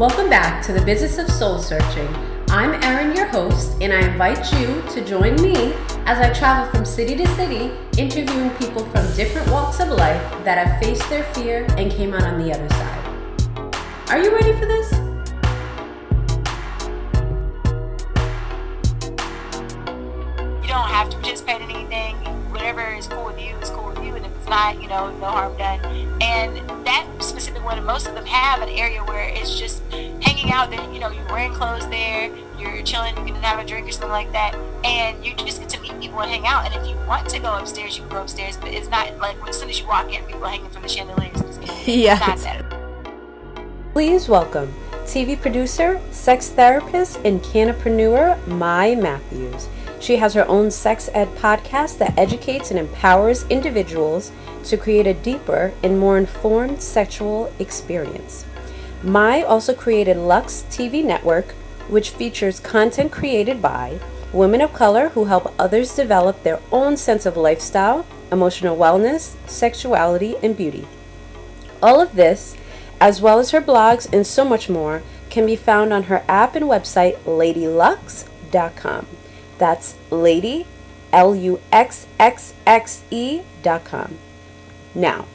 Welcome back to the Business of Soul Searching. I'm Erin, your host, and I invite you to join me as I travel from city to city, interviewing people from different walks of life that have faced their fear and came out on the other side. Are you ready for this? You don't have to participate in anything. Whatever is cool with you is cool with you, and if it's not, no harm done. And that specific one, most of them have an area where it's just hanging out there. You're wearing clothes there, you're chilling, you can have a drink or something like that, and you just get to meet people and hang out. And if you want to go upstairs, you can go upstairs, but it's not like as soon as you walk in, people are hanging from the chandeliers. Yes. Not that. Please welcome TV producer, sex therapist, and cannaprenuer, Myi Matthews. She has her own sex ed podcast that educates and empowers individuals to create a deeper and more informed sexual experience. Myi also created Lux TV Network, which features content created by women of color who help others develop their own sense of lifestyle, emotional wellness, sexuality, and beauty. All of this, as well as her blogs and so much more, can be found on her app and website, ladylux.com. That's lady, LUXXXE.com. Now,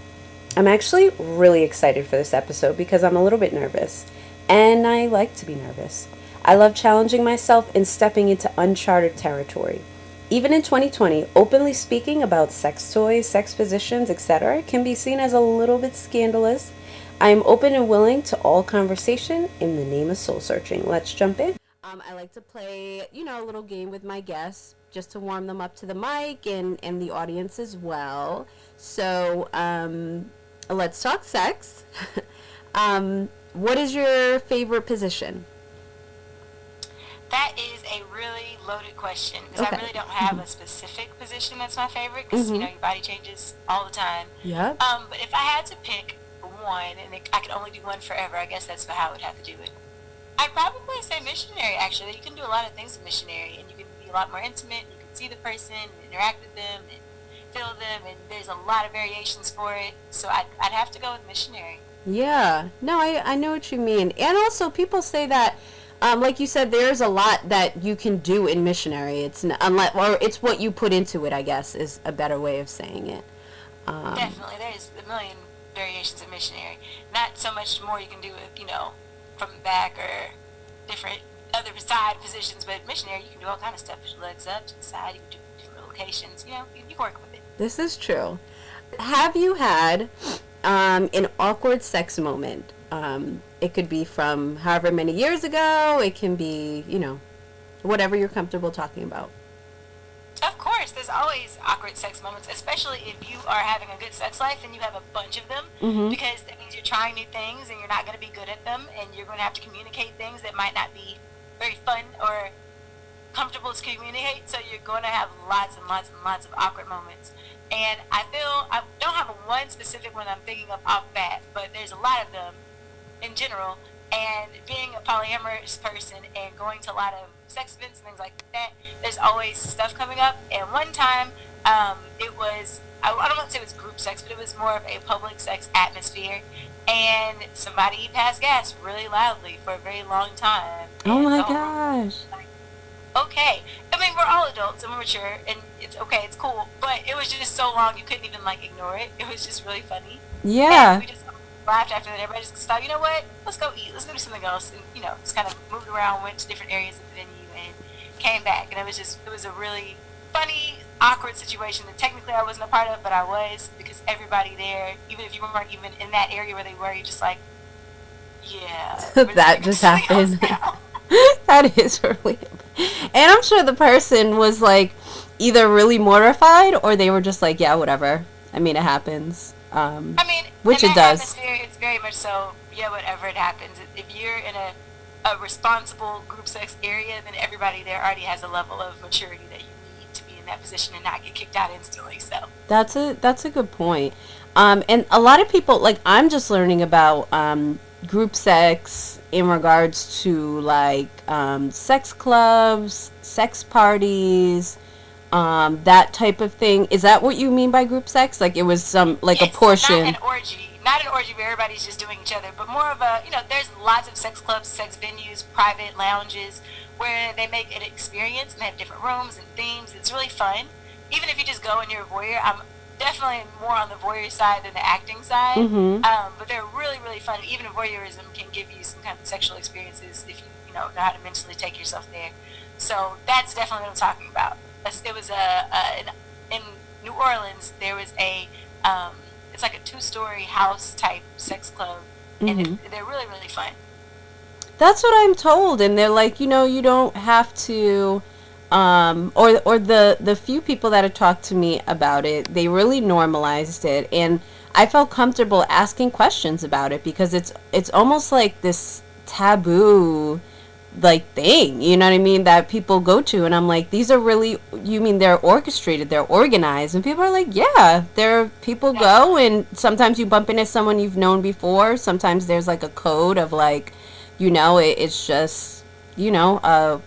I'm actually really excited for this episode because I'm a little bit nervous, and I like to be nervous. I love challenging myself and stepping into uncharted territory. Even in 2020, openly speaking about sex toys, sex positions, etc. can be seen as a little bit scandalous. I am open and willing to all conversation in the name of soul searching. Let's jump in. I like to play, a little game with my guests just to warm them up to the mic and the audience as well. So let's talk sex. What is your favorite position? That is a really loaded question because I really don't have a specific position that's my favorite because, your body changes all the time. Yeah. But if I had to pick one and I could only do one forever, I guess that's how I would have to do it. I'd probably say missionary, actually. You can do a lot of things with missionary, and you can be a lot more intimate. You can see the person and interact with them and feel them, and there's a lot of variations for it. So I'd have to go with missionary. Yeah. No, I know what you mean. And also, people say that, like you said, there's a lot that you can do in missionary. It's it's what you put into it, I guess, is a better way of saying it. Definitely. There's a million variations of missionary. Not so much more you can do with, from the back or different other side positions, but missionary you can do all kind of stuff. Legs up to the side, you can do different locations. You work with it. This is true. Have you had an awkward sex moment? It could be from however many years ago. It can be, whatever you're comfortable talking about. Of course, there's always awkward sex moments, especially if you are having a good sex life and you have a bunch of them, because that means you're trying new things and you're not going to be good at them, and you're going to have to communicate things that might not be very fun or comfortable to communicate, so you're going to have lots and lots and lots of awkward moments. And I feel, I don't have one specific one I'm thinking of off bat, but there's a lot of them in general, and being a polyamorous person and going to a lot of sex events and things like that, there's always stuff coming up. And one time, it was, I don't want to say it was group sex, but it was more of a public sex atmosphere, and somebody passed gas really loudly for a very long time. Oh my gosh. Okay. I mean, we're all adults and we're mature, and it's okay, it's cool, but it was just so long you couldn't even, ignore it. It was just really funny. Yeah. And we just laughed after that. Everybody just stopped, you know what, let's go eat, let's go do something else, and, just kind of moved around, went to different areas of the venue, and came back, and it was a really funny, awkward situation that technically I wasn't a part of, but I was, because everybody there, even if you weren't even in that area where they were, you're just like, yeah. That just happened. That is really, and I'm sure the person was either really mortified or they were just like, yeah, whatever. I mean, it happens. Which it does. Atmosphere, it's very much so, yeah, whatever, it happens. If you're in a responsible group sex area, then everybody there already has a level of maturity that you need to be in that position and not get kicked out instantly. So that's a good point. And a lot of people, I'm just learning about group sex in regards to sex clubs, sex parties, that type of thing. Is that what you mean by group sex? It was a portion? Not an orgy. not an orgy where everybody's just doing each other, but more of a, there's lots of sex clubs, sex venues, private lounges where they make an experience and they have different rooms and themes. It's really fun. Even if you just go and you're a voyeur, I'm definitely more on the voyeur side than the acting side. But they're really, really fun. Even voyeurism can give you some kind of sexual experiences if you know how to mentally take yourself there. So that's definitely what I'm talking about. It was in New Orleans, there was it's like a 2-story house type sex club, and they're really, really fun. That's what I'm told, and they're like, you don't have to, or the few people that have talked to me about it, they really normalized it, and I felt comfortable asking questions about it because it's almost like this taboo like thing, you know what I mean, that people go to, and I'm like, these are really, you mean they're orchestrated, they're organized, and people are like, yeah, people go, and sometimes you bump into someone you've known before, sometimes there's like a code of like, it's just, a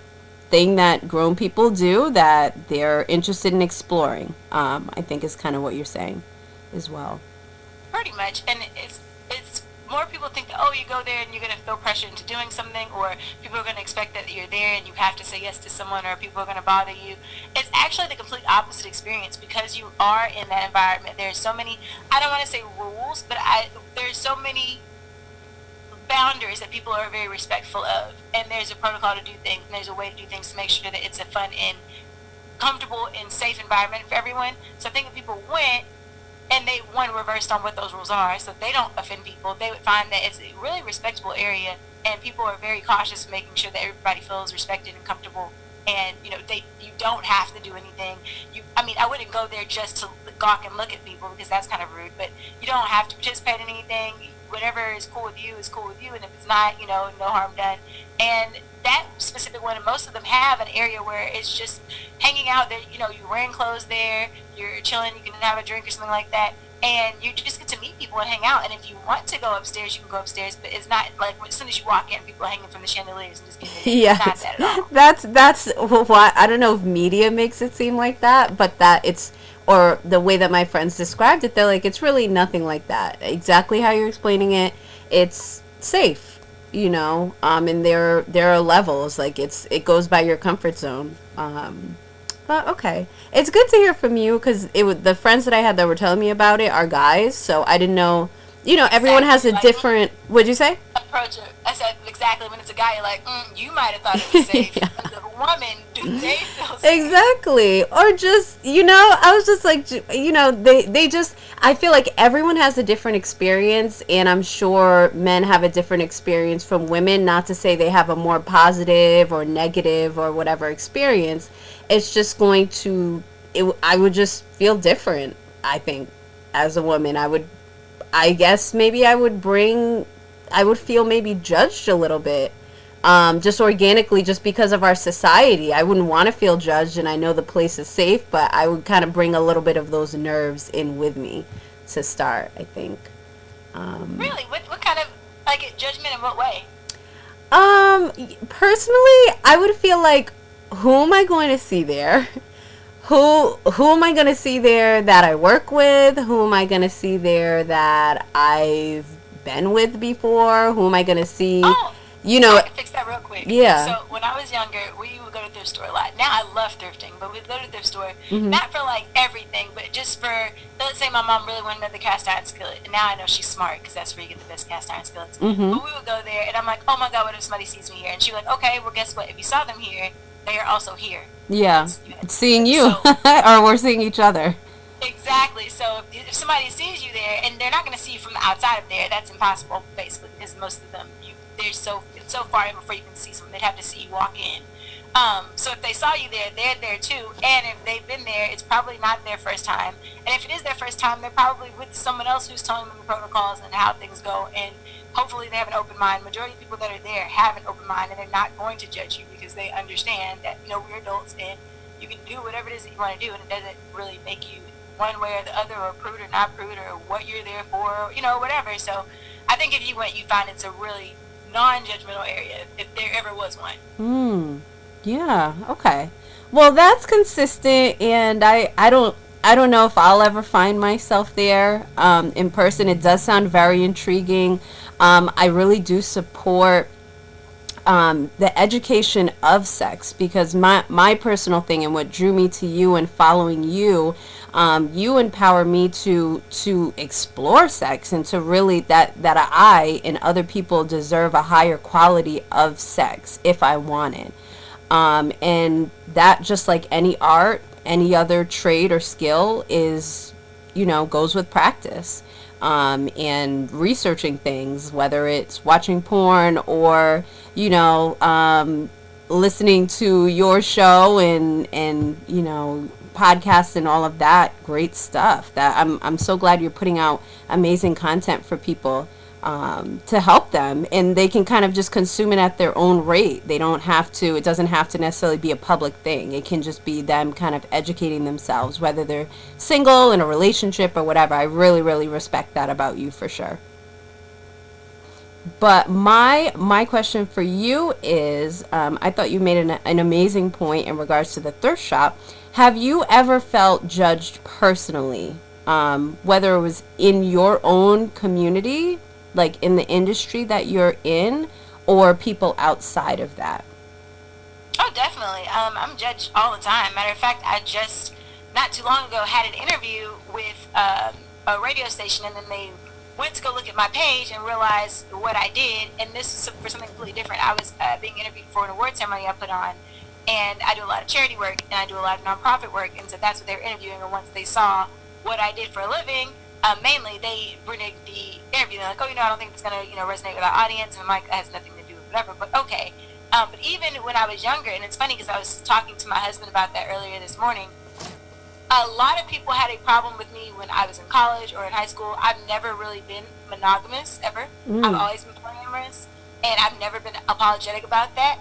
thing that grown people do that they're interested in exploring. I think is kind of what you're saying as well. Pretty much, and it's more people think that, oh, you go there and you're going to feel pressure into doing something, or people are going to expect that you're there and you have to say yes to someone, or people are going to bother you. It's actually the complete opposite experience because you are in that environment. There's so many, I don't want to say rules, but there's so many boundaries that people are very respectful of, and there's a protocol to do things, and there's a way to do things to make sure that it's a fun and comfortable and safe environment for everyone. So I think if people went and they reversed on what those rules are, so they don't offend people, they would find that it's a really respectable area, and people are very cautious of making sure that everybody feels respected and comfortable. And you don't have to do anything. I wouldn't go there just to gawk and look at people because that's kind of rude. But you don't have to participate in anything. Whatever is cool with you is cool with you, and if it's not, no harm done. And that specific one, and most of them have an area where it's just hanging out there. You're wearing clothes there, you're chilling, you can have a drink or something like that, and you just get to meet people and hang out. And if you want to go upstairs, you can go upstairs, but it's not like as soon as you walk in, people are hanging from the chandeliers and just getting in. Yes. It's not that at all. That's why I don't know if media makes it seem like that, but that it's, or the way that my friends described it, they're like, it's really nothing like that. Exactly how you're explaining it. It's safe, and there are levels, like it goes by your comfort zone. But okay, it's good to hear from you because the friends that I had that were telling me about it are guys, so I didn't know. Everyone has a different. What'd you say? Approach it. I said exactly. When it's a guy, you're like, you might have thought it was safe. Yeah. As a woman, do they feel safe? Exactly. Or just, I was just like, they just, I feel like everyone has a different experience, and I'm sure men have a different experience from women. Not to say they have a more positive or negative or whatever experience. It's just going to, I would just feel different, I think, as a woman. I guess maybe I would feel maybe judged a little bit, just organically, just because of our society. I wouldn't want to feel judged, and I know the place is safe, but I would kind of bring a little bit of those nerves in with me to start, I think. Really? What kind of, judgment in what way? Personally, I would feel like, who am I going to see there? Who am I going to see there that I work with? Who am I going to see there that I've been with before? Who am I going to see? Oh, I can fix that real quick. Yeah. So when I was younger, we would go to the thrift store a lot. Now I love thrifting, but we'd go to the thrift store, not for everything, but just for, let's say my mom really wanted the cast iron skillet, and now I know she's smart because that's where you get the best cast iron skillets. But we would go there, and I'm like, oh my God, what if somebody sees me here? And she's like, okay, well guess what? If you saw them here, they are also here. Yeah, seeing you, or we're seeing each other. Exactly. So if somebody sees you there, and they're not going to see you from the outside of there, that's impossible, basically, because most of them, they're so far in before you can see someone. They'd have to see you walk in. So if they saw you there, they're there too. And if they've been there, it's probably not their first time. And if it is their first time, they're probably with someone else who's telling them the protocols and how things go. And hopefully they have an open mind. Majority of people that are there have an open mind, and they're not going to judge you because they understand that, we're adults and you can do whatever it is that you want to do, and it doesn't really make you one way or the other, or prude or not prude, or what you're there for, whatever. So I think if you went, you find it's a really non-judgmental area, if there ever was one. Yeah, okay. Well, that's consistent, and I don't, I don't know if I'll ever find myself there in person. It does sound very intriguing. I really do support the education of sex, because my personal thing and what drew me to you and following you, you empower me to explore sex and to really that I and other people deserve a higher quality of sex if I want it. And that, just like any art, any other trade or skill, is, goes with practice. And researching things, whether it's watching porn or, listening to your show and podcasts and all of that great stuff. That I'm so glad you're putting out amazing content for people, to help them, and they can kind of just consume it at their own rate. They don't have to, it doesn't have to necessarily be a public thing. It can just be them kind of educating themselves, whether they're single, in a relationship, or whatever. I really, really respect that about you, for sure. But my question for you is, I thought you made an amazing point in regards to the thrift shop. Have you ever felt judged personally, whether it was in your own community, like in the industry that you're in, or people outside of that? Oh, definitely. I'm judged all the time. Matter of fact, I just not too long ago had an interview with a radio station, and then they went to go look at my page and realized what I did. And this is for something completely different. I was being interviewed for an award ceremony I put on, and I do a lot of charity work and I do a lot of nonprofit work, and so that's what they were interviewing. And once they saw what I did for a living, mainly they reneged the interview. They're like, oh, I don't think it's gonna, resonate with our audience. And I'm like, that has nothing to do with whatever. But okay. But even when I was younger, and it's funny because I was talking to my husband about that earlier this morning. A lot of people had a problem with me when I was in college or in high school. I've never really been monogamous ever. I've always been polyamorous, and I've never been apologetic about that.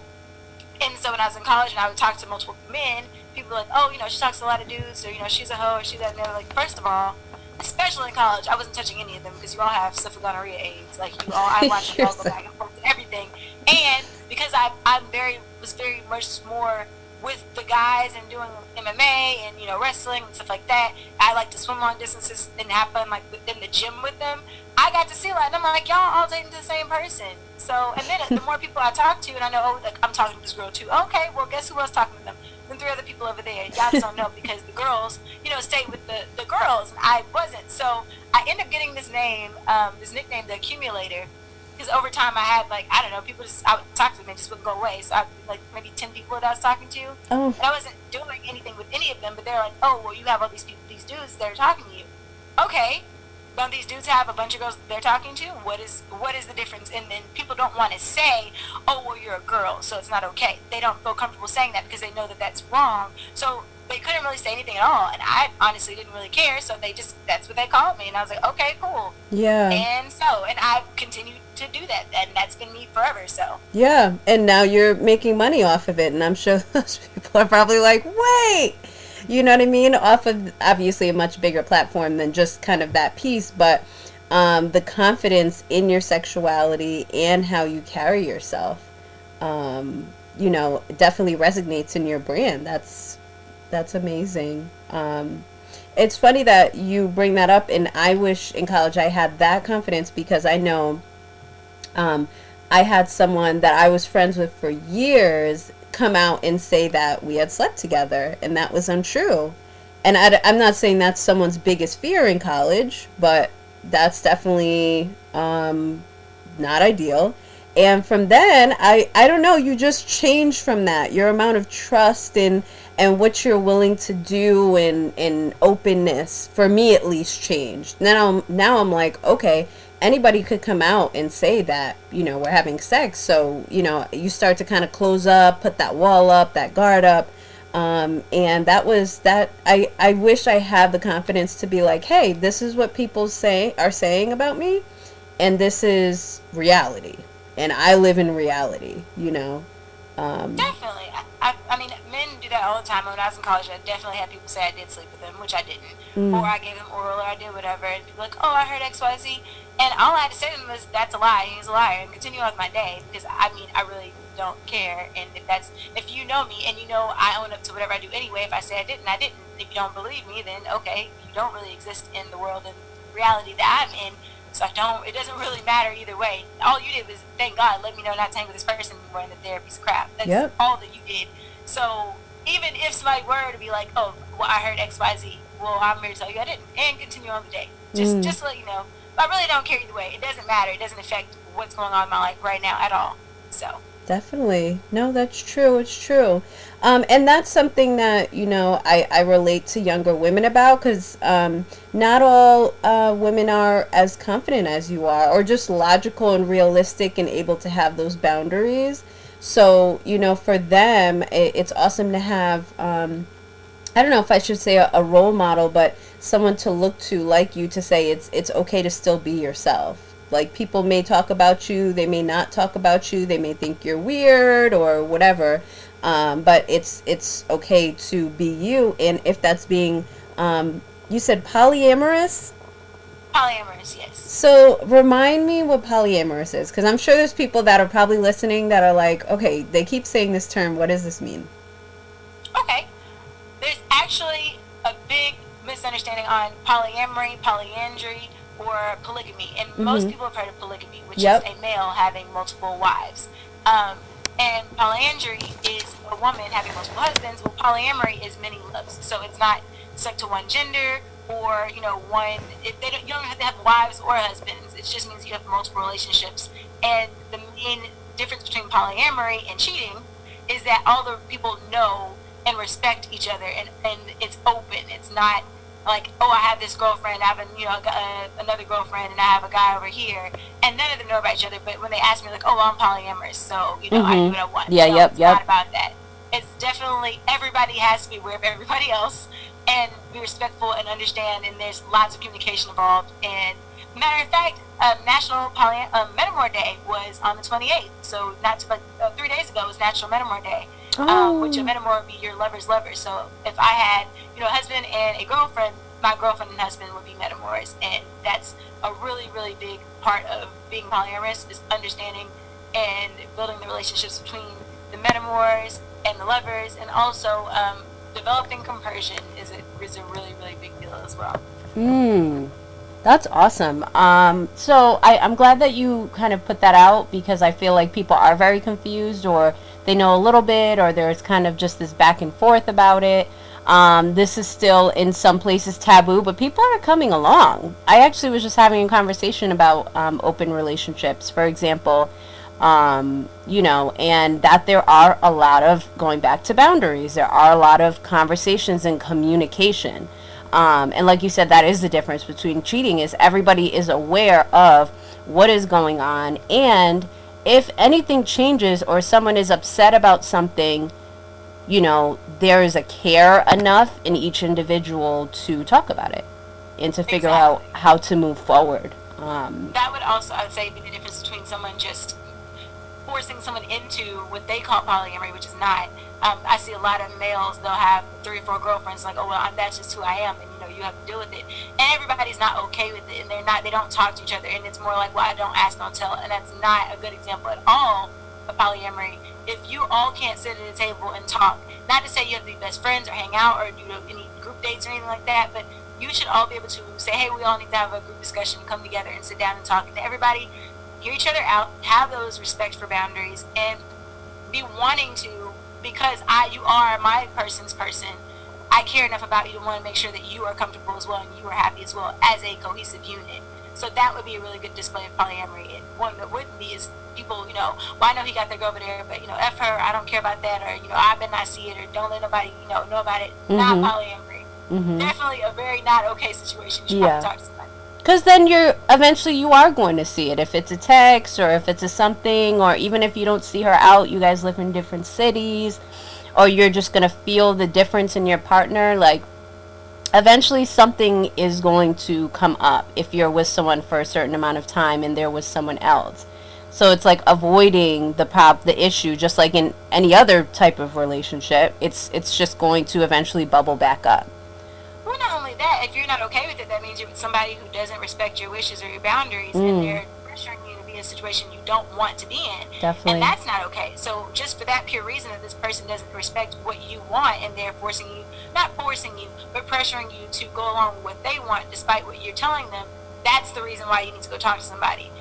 And so when I was in college and I would talk to multiple men, people were like, oh, she talks to a lot of dudes, or, she's a hoe, or she's that. And they were like, first of all, especially in college, I wasn't touching any of them because you all have syphilis, gonorrhea, AIDS. Like, I watched you all go back and forth and everything. And because I was very much more with the guys and doing MMA and, wrestling and stuff like that. I like to swim long distances and have fun, like, in the gym with them. I got to see a lot, and I'm like, y'all all dating the same person. So, and then the more people I talk to, and I know, oh, like, I'm talking to this girl too. Okay, well, guess who else talking to them? And 3 other people over there. Y'all just don't know, because the girls, stayed with the girls, and I wasn't. So I ended up getting this name, this nickname, the Accumulator, because over time I had, like, I don't know, people I would talk to them and just wouldn't go away. So I like maybe 10 people that I was talking to, and I wasn't doing anything with any of them, but they're like, oh, well, you have all these people, these dudes that are talking to you. Okay, don't these dudes have a bunch of girls they're talking to? What is the difference? And then people don't want to say, oh, well, you're a girl, so it's not okay. They don't feel comfortable saying that because they know that that's wrong. So they couldn't really say anything at all, and I honestly didn't really care. So that's what they called me, and I was like, okay, cool. Yeah. And I've continued to do that, and that's been me forever. So yeah, and now you're making money off of it, and I'm sure those people are probably like, wait. You know what I mean? Off of obviously a much bigger platform than just kind of that piece, but the confidence in your sexuality and how you carry yourself, definitely resonates in your brand. That's amazing. It's funny that you bring that up, and I wish in college I had that confidence, because I know I had someone that I was friends with for years come out and say that we had slept together, and that was untrue. And I'm not saying that's someone's biggest fear in college, but that's definitely not ideal. And from then, I don't know, you just change from that. Your amount of trust and what you're willing to do and openness, for me at least, changed. Now I'm like, okay, anybody could come out and say that, we're having sex. So, you start to kind of close up, put that wall up, that guard up. And that was that. I wish I had the confidence to be like, hey, this is what people are saying about me, and this is reality, and I live in reality, Definitely. I mean, men do that all the time. When I was in college, I definitely had people say I did sleep with them, which I didn't. Or I gave them oral, or I did whatever. And people like, oh, I heard XYZ. And all I had to say to him was, "That's a lie. He's a liar," and continue on with my day, because I mean, I really don't care. And if you know me and you know I own up to whatever I do anyway. If I say I didn't, I didn't. If you don't believe me, then okay, you don't really exist in the world and reality that I'm in. So it doesn't really matter either way. All you did was, thank God, let me know not to hang with this person anymore and that they're a piece of crap. That's all that you did. So even if somebody were to be like, oh, well, I heard X, Y, Z, well, I'm here to tell you I didn't, and continue on the day. Just to let you know. But I really don't care either way. It doesn't matter. It doesn't affect what's going on in my life right now at all. So. Definitely. No, that's true. It's true. And that's something that, I relate to younger women about, because not all women are as confident as you are, or just logical and realistic and able to have those boundaries. So, for them, it's awesome to have, I don't know if I should say a role model, but someone to look to like you, to say it's okay to still be yourself. Like, people may talk about you, they may not talk about you, they may think you're weird or whatever, but it's okay to be you. And if that's being, you said polyamorous? Polyamorous, yes. So remind me what polyamorous is, because I'm sure there's people that are probably listening that are like, okay, they keep saying this term, what does this mean? Okay. There's actually a big misunderstanding on polyamory, polyandry, or polygamy. And most people have heard of polygamy, which is a male having multiple wives. And polyandry is a woman having multiple husbands. Well, polyamory is many loves. So it's not stuck to one gender, or one. You don't have to have wives or husbands. It just means you have multiple relationships. And the main difference between polyamory and cheating is that all the people know and respect each other, and it's open. It's not like, oh, I have this girlfriend, I have another girlfriend, and I have a guy over here, and none of them know about each other. But when they ask me, like, oh, well, I'm polyamorous, so I do what I want. Yeah, so it's not about that. It's definitely, everybody has to be aware of everybody else and be respectful and understand. And there's lots of communication involved. And matter of fact, National Metamor Day was on the 28th. So not 3 days ago was National Metamor Day. Which a metamor would be your lover's lover. So if I had, a husband and a girlfriend, my girlfriend and husband would be metamors. And that's a really, really big part of being polyamorous, is understanding and building the relationships between the metamors and the lovers, and also developing compersion is a really, really big deal as well. That's awesome. So I'm glad that you kind of put that out, because I feel like people are very confused, or they know a little bit, or there's kind of just this back and forth about it. This is still in some places taboo, but people are coming along. I actually was just having a conversation about open relationships, for example, and that there are a lot of, going back to boundaries, there are a lot of conversations and communication. And like you said, that is the difference between cheating, is everybody is aware of what is going on, and if anything changes or someone is upset about something, there is a care enough in each individual to talk about it and to figure out how to move forward. That would also, I would say, be the difference between someone just forcing someone into what they call polyamory, which is not. I see a lot of males, they'll have 3 or 4 girlfriends, like, oh, well, that's just who I am, and you have to deal with it. And everybody's not okay with it, and they don't talk to each other, and it's more like, well, I don't ask, don't tell, and that's not a good example at all of polyamory. If you all can't sit at a table and talk, not to say you have to be best friends or hang out or do any group dates or anything like that, but you should all be able to say, hey, we all need to have a group discussion, come together and sit down and talk, and everybody hear each other out, have those respect for boundaries, and be wanting to, because you are my person's person, I care enough about you to want to make sure that you are comfortable as well and you are happy as well as a cohesive unit. So that would be a really good display of polyamory. And one that wouldn't be is people, well, I know he got their girl over there, but, F her, I don't care about that, or, I better not see it, or don't let nobody, know about it. Not polyamory. Definitely a very not okay situation. You should probably talk to somebody. Because then eventually you are going to see it. If it's a text, or if it's a something, or even if you don't see her out, you guys live in different cities, or you're just going to feel the difference in your partner, like, eventually something is going to come up if you're with someone for a certain amount of time and they're with someone else. So it's like avoiding the issue, just like in any other type of relationship. It's just going to eventually bubble back up. Well, not only that, if you're not okay with it, that means you're with somebody who doesn't respect your wishes or your boundaries, and they're pressuring you to be in a situation you don't want to be in. Definitely. And that's not okay. So just for that pure reason that this person doesn't respect what you want, and they're forcing you, not forcing you, but pressuring you to go along with what they want despite what you're telling them, that's the reason why you need to go talk to somebody.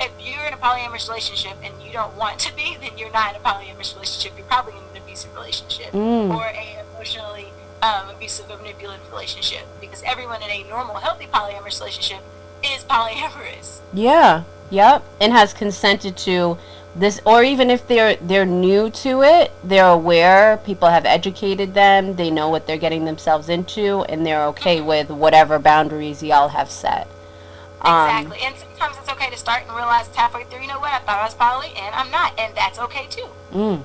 If you're in a polyamorous relationship and you don't want to be, then you're not in a polyamorous relationship. You're probably in an abusive relationship or a emotionally abusive or manipulative relationship, because everyone in a normal, healthy polyamorous relationship is polyamorous. Yeah. Yep. And has consented to this, or even if they're new to it, they're aware, people have educated them, they know what they're getting themselves into, and they're okay with whatever boundaries y'all have set. Exactly. And sometimes it's okay to start and realize halfway through, you know what, I thought I was poly and I'm not, and that's okay too.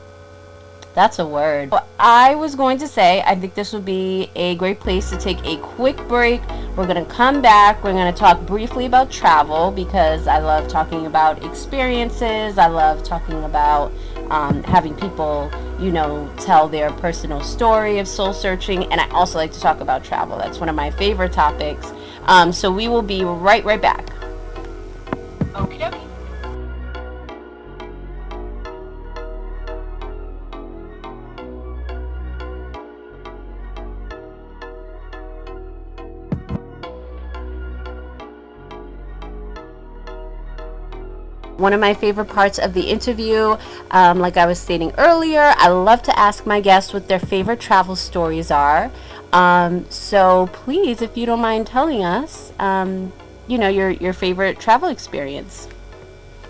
That's a word. Well, I was going to say, I think this would be a great place to take a quick break. We're going to come back. We're going to talk briefly about travel, because I love talking about experiences. I love talking about having people, tell their personal story of soul searching. And I also like to talk about travel. That's one of my favorite topics. So we will be right back. Okie dokie. One of my favorite parts of the interview, like I was stating earlier, I love to ask my guests what their favorite travel stories are. So please, if you don't mind telling us, your favorite travel experience.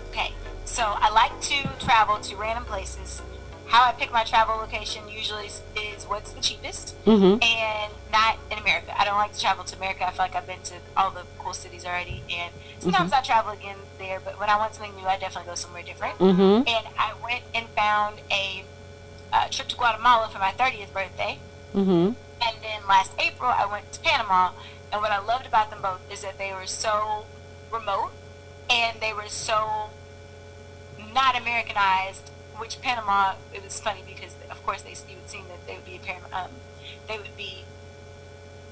Okay, so I like to travel to random places. How I pick my travel location usually is what's the cheapest, and not in America. I don't like to travel to America. I feel like I've been to all the cool cities already, and sometimes I travel again there, but when I want something new, I definitely go somewhere different. And I went and found a trip to Guatemala for my 30th birthday, and then last April I went to Panama, and what I loved about them both is that they were so remote, and they were so not Americanized. Which Panama, it was funny because of course you would seem that they would be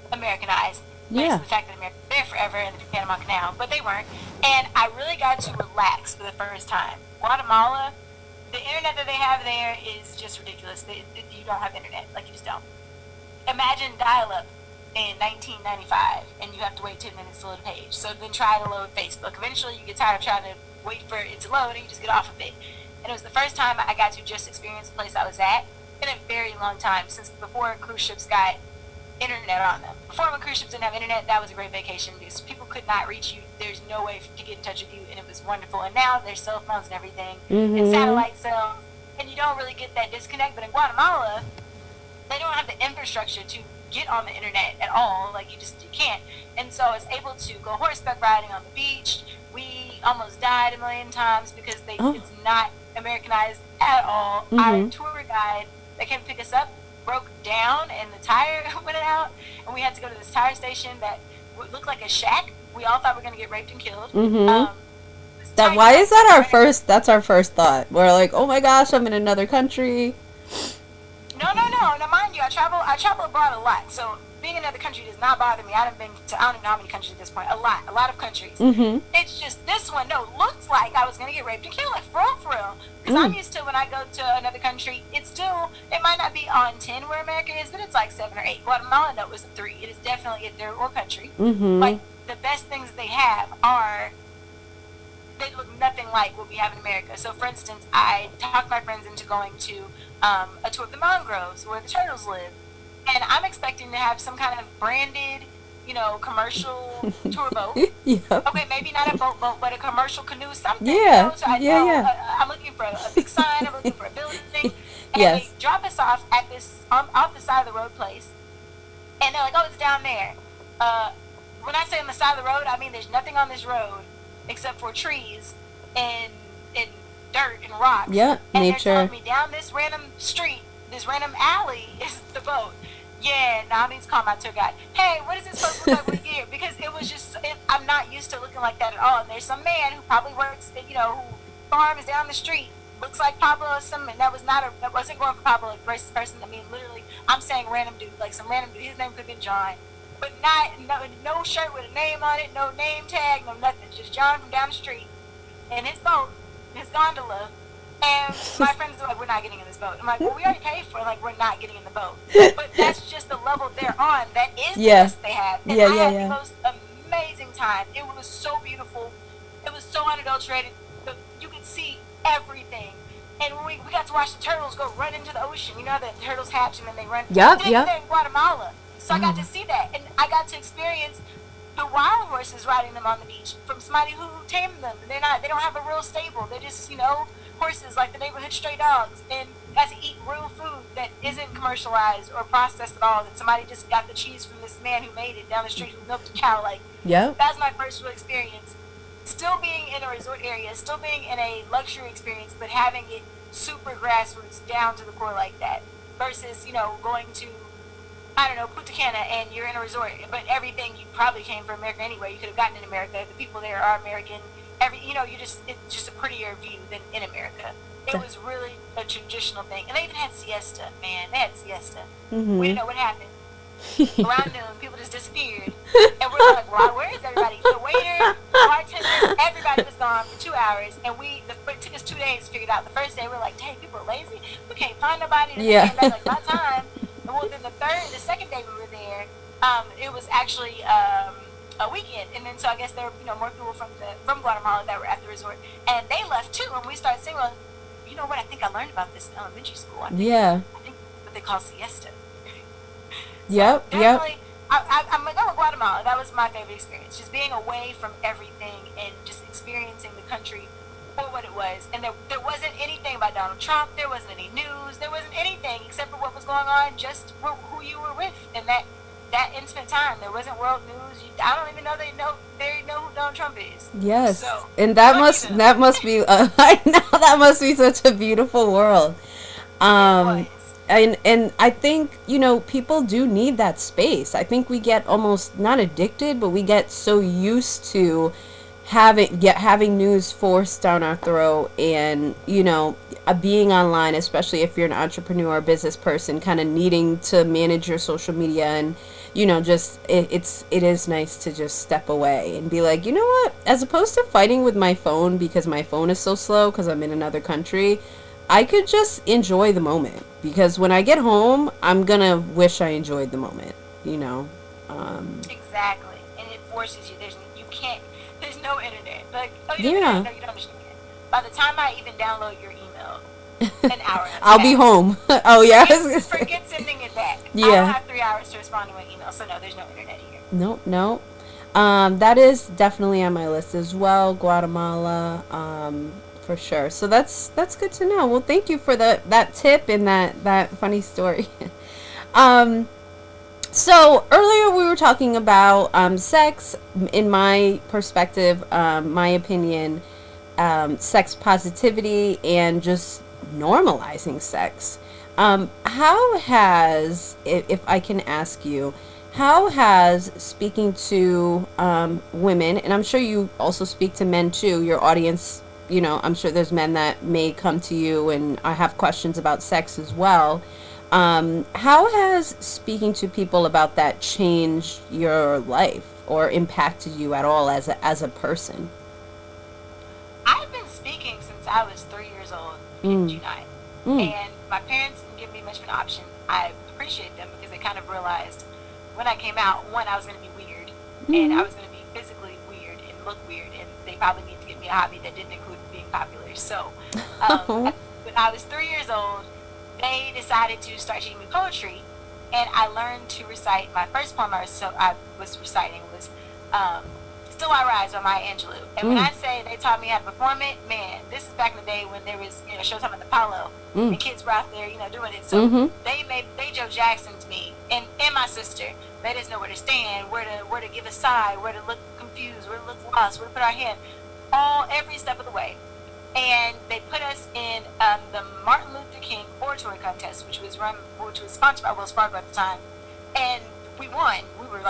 Americanized. Yeah. The fact that America was there forever and the Panama Canal, but they weren't. And I really got to relax for the first time. Guatemala, the internet that they have there is just ridiculous. You don't have internet, like you just don't. Imagine dial-up in 1995, and you have to wait 10 minutes to load a page. So then try to load Facebook. Eventually, you get tired of trying to wait for it to load, and you just get off of it. And it was the first time I got to just experience the place I was at in a very long time, since before cruise ships got internet on them. Before, when cruise ships didn't have internet, that was a great vacation because people could not reach you. There's no way to get in touch with you, and it was wonderful. And now there's cell phones and everything, and satellite cells, and you don't really get that disconnect. But in Guatemala, they don't have the infrastructure to get on the internet at all. Like, you can't. And so I was able to go horseback riding on the beach. We almost died a million times because it's not Americanized at all. Our tour guide that came to pick us up broke down and the tire went out, and we had to go to this tire station that looked like a shack. We all thought we were going to get raped and killed. Why is that our first? That's our first thought. We're like, oh my gosh, I'm in another country. No. Now, mind you, I travel abroad a lot, so being in another country does not bother me. I don't even know how many countries at this point. A lot of countries. It's just this one. No, looks like I was gonna get raped and killed, like for real. Because I'm used to when I go to another country, it might not be on 10 where America is, but it's like 7 or 8. Guatemala, no, it was 3. It is definitely a third world country. Like, the best things they have they look nothing like what we have in America. So, for instance, I talked my friends into going to a tour of the mangroves where the turtles live. And I'm expecting to have some kind of branded, commercial tour boat. Okay, maybe not a boat, but a commercial canoe, something. So I'm looking for a big sign. I'm looking for a building. And they drop us off at this off the side of the road place. And they're like, oh, it's down there. When I say on the side of the road, I mean there's nothing on this road except for trees and dirt and rocks. Yeah, and nature. They're telling me down this random street, this random alley is the boat. Yeah, now I need to call my tour guide. Hey, what is this supposed to look like with you? Because it was just, I'm not used to looking like that at all. And there's some man who probably works, who farms down the street, looks like Pablo or something, and that wasn't going for Pablo, like racist person. I mean, literally, I'm saying random dude, like some random dude. His name could have been John, but no shirt with a name on it, no name tag, no nothing. Just John from down the street in his boat, his gondola. And my friends are like, we're not getting in this boat. I'm like, well, we already paid for it. Like, we're not getting in the boat. But that's just the level they're on. That is the best they have. And I had the most amazing time. It was so beautiful. It was so unadulterated. You could see everything. And when we got to watch the turtles go run into the ocean. You know, the turtles hatch and then they run. They're in Guatemala. So I got to see that. And I got to experience the wild horses riding them on the beach from somebody who tamed them. They don't have a real stable. They're just, horses like the neighborhood stray dogs, and got to eat real food that isn't commercialized or processed at all, that somebody just got the cheese from this man who made it down the street who milked a cow. Like, that's my first real experience. Still being in a resort area, still being in a luxury experience, but having it super grassroots down to the core like that, versus, going to, I don't know, Punta Cana, and you're in a resort, but everything you probably came from America anyway, you could have gotten in America. The people there are American. It's just a prettier view than in America. It was really a traditional thing. And they even had siesta, man. They had siesta. Mm-hmm. We didn't know what happened. Around noon, people just disappeared. And we're like, well, where is everybody? The waiter, the bartender, everybody was gone for 2 hours. And it took us 2 days to figure it out. The first day, we were like, dang, people are lazy. We can't find nobody. And then came back, like, my time. And well, then the second day we were there, it was actually a weekend, and then so I guess there were more people from Guatemala that were at the resort, and they left too. And we started saying, well, you know what? I think I learned about this in elementary school. I think what they call siesta. Yep. I'm going to Guatemala. That was my favorite experience, just being away from everything and just experiencing the country for what it was. And there wasn't anything about Donald Trump. There wasn't any news. There wasn't anything except for what was going on, just who you were with, and that intimate time. There wasn't world news. I don't even know they know who Donald Trump is. Yes, so, and that must be I know that must be such a beautiful world. And I think people do need that space. I think we get almost not addicted, but we get so used to having news forced down our throat, and being online, especially if you're an entrepreneur or business person, kind of needing to manage your social media, and just it is nice to just step away and be like, you know what, as opposed to fighting with my phone because my phone is so slow because I'm in another country, I could just enjoy the moment, because when I get home I'm gonna wish I enjoyed the moment. Exactly. And it forces you. There's no internet. Like, you don't understand. By the time I even download your email, an hour. I'll be home. Oh yeah. Forget sending it back. Yeah. I don't have 3 hours to respond to an email, so no, there's no internet here. No. That is definitely on my list as well. Guatemala, for sure. So that's good to know. Well, thank you for that tip and that funny story. So earlier we were talking about sex. In my perspective, my opinion, sex positivity and just normalizing sex. How has, if I can ask you, how has speaking to women, and I'm sure you also speak to men too, your audience, I'm sure there's men that may come to you and I have questions about sex as well. How has speaking to people about that changed your life or impacted you at all as a person? I've been speaking since I was 3 years old in July. And my parents didn't give me much of an option. I appreciate them because they kind of realized when I came out, one, I was going to be weird, and I was going to be physically weird and look weird, and they probably need to give me a hobby that didn't include being popular. So when I was 3 years old, they decided to start teaching me poetry, and I learned to recite. My first poem I was reciting was Still I Rise by Maya Angelou. And when I say they taught me how to perform it, man, this is back in the day when there was Showtime at the Apollo, and kids were out there doing it. So they Joe Jackson to me, and my sister made us know where to stand, where to give a sigh, where to look confused, where to look lost, where to put our hand, every step of the way. And they put us in the Martin Luther King oratory contest, which was sponsored by Wells Fargo at the time, and we won. We were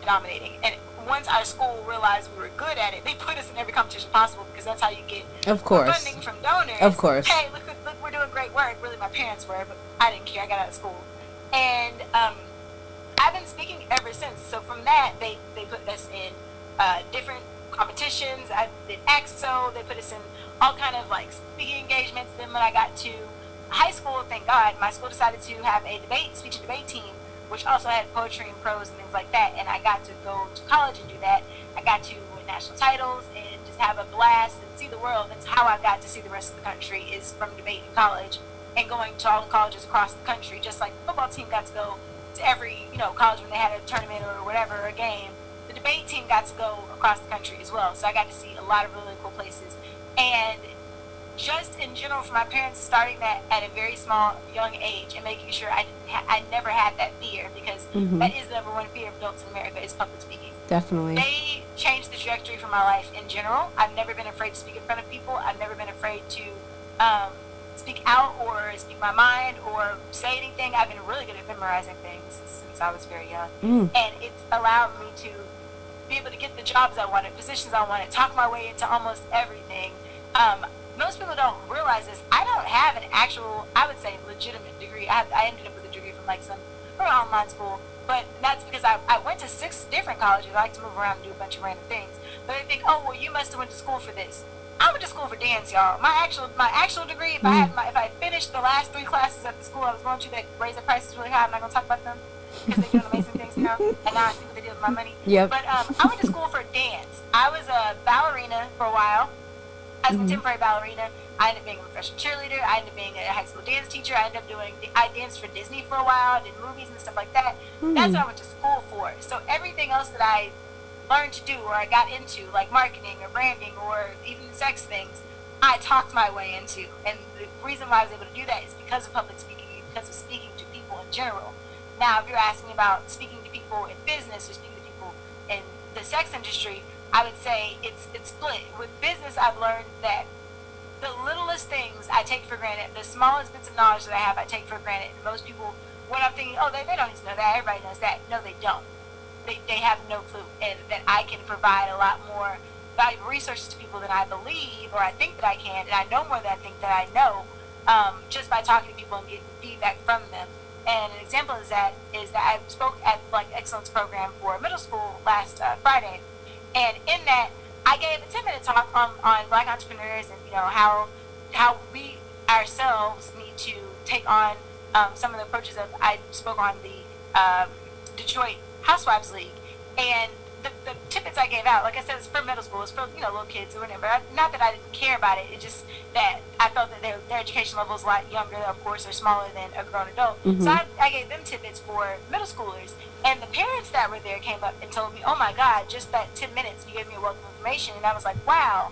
dominating. And once our school realized we were good at it, they put us in every competition possible, because that's how you get funding from donors. Of course. Hey, look, we're doing great work. Really, my parents were, but I didn't care. I got out of school, and I I've been speaking ever since. So from that, they put us in different competitions. I did EXO. They put us in all kind of like speaking engagements. Then when I got to high school, thank God, my school decided to have a speech and debate team, which also had poetry and prose and things like that. And I got to go to college and do that. I got to win national titles and just have a blast and see the world. That's how I got to see the rest of the country, is from debate in college and going to all the colleges across the country, just like the football team got to go to every, college when they had a tournament or whatever, a game. The debate team got to go across the country as well. So I got to see a lot of really cool places. And just in general, for my parents starting that at a very small, young age and making sure I never had that fear, because that is the number one fear of adults in America, is public speaking. Definitely. They changed the trajectory for my life in general. I've never been afraid to speak in front of people. I've never been afraid to speak out or speak my mind or say anything. I've been really good at memorizing things since I was very young. And it's allowed me to be able to get the jobs I wanted, positions I wanted, talk my way into almost everything. Most people don't realize this. I don't have an actual, I would say, legitimate degree. I ended up with a degree from from an online school, but that's because I went to 6 different colleges. I like to move around and do a bunch of random things. But they think, oh, well, you must have went to school for this. I went to school for dance, y'all. My actual degree, if I finished the last 3 classes at the school I was going to that raised the prices really high, I'm not going to talk about them because they're doing amazing things now, and now I see what they did with my money. Yep. But I went to school for dance. I was a ballerina for a while. I was a contemporary ballerina. I ended up being a professional cheerleader. I ended up being a high school dance teacher. I danced for Disney for a while. I did movies and stuff like that. That's what I went to school for. So everything else that I learned to do or I got into, like marketing or branding or even sex things, I talked my way into. And the reason why I was able to do that is because of public speaking, because of speaking to people in general. Now, if you're asking about speaking to people in business or speaking to people in the sex industry, I would say it's split. With business, I've learned that the littlest things I take for granted, the smallest bits of knowledge that I have, I take for granted. And most people, when I'm thinking, oh, they don't need to know that, everybody knows that. No, they don't. They have no clue. And that I can provide a lot more valuable resources to people than I believe, or I think that I can, and I know more than I think that I know, just by talking to people and getting feedback from them. And an example is that I spoke at excellence program for middle school last Friday. And in that, I gave a 10-minute talk on Black entrepreneurs and how we ourselves need to take on some of the approaches that I spoke on the Detroit Housewives League. And the tidbits I gave out, like I said, it's for middle school, it's for little kids or whatever. Not that I didn't care about it, it's just that I felt that their education level is a lot younger, of course, or smaller than a grown adult. So I gave them tidbits for middle schoolers. And the parents that were there came up and told me, oh my God, just that 10 minutes, you gave me a wealth of information. And I was like, wow,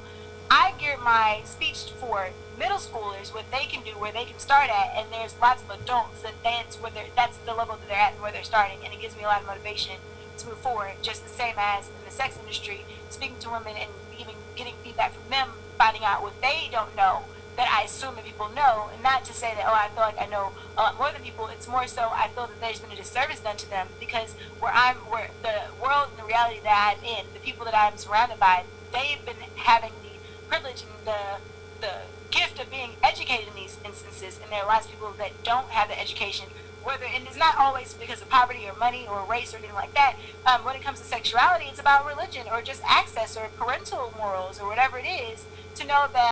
I geared my speech for middle schoolers, what they can do, where they can start at. And there's lots of adults that's the level that they're at and where they're starting. And it gives me a lot of motivation to move forward, just the same as in the sex industry, speaking to women and even getting feedback from them, finding out what they don't know that I assume that people know, and not to say that, oh, I feel like I know a lot more than people. It's more so I feel that there's been a disservice done to them, because where the world and the reality that I'm in, the people that I'm surrounded by, they've been having the privilege and the gift of being educated in these instances, and there are lots of people that don't have the education, and it's not always because of poverty or money or race or anything like that. When it comes to sexuality, it's about religion or just access or parental morals or whatever it is, to know that